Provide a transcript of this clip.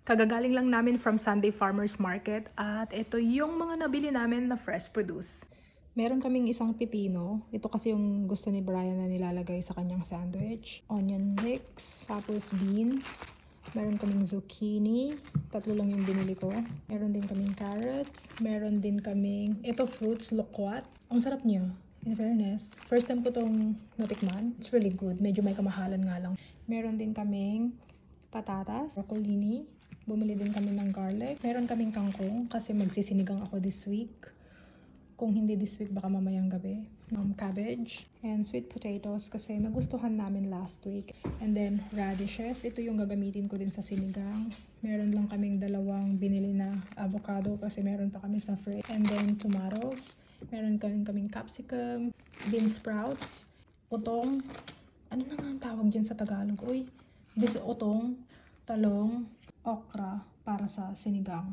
Kagagaling lang namin from Sunday Farmers Market at ito yung mga nabili namin na fresh produce. Meron kaming isang pipino. Ito kasi yung gusto ni Brian na nilalagay sa kanyang sandwich. Onion mix, tapos beans. Meron kaming zucchini. 3 lang yung binili ko. Meron din kaming carrots. Meron din kaming, ito fruits, loquat. Ang sarap niya. In fairness, first time ko tong natikman. It's really good. Medyo may kamahalan nga lang. Meron din kaming patatas, broccoli. Bumili din kami ng garlic. Meron kaming kangkong kasi magsisinigang ako this week. Kung hindi this week, baka mamayang gabi. Cabbage and sweet potatoes kasi nagustuhan namin last week. And then radishes. Ito yung gagamitin ko din sa sinigang. Meron lang kaming 2 binili na avocado kasi meron pa kami sa fridge. And then tomatoes. Meron kaming capsicum, bean sprouts, utong. Ano na nga ang tawag dyan sa Tagalog? Uy, utong, talong, okra para sa sinigang.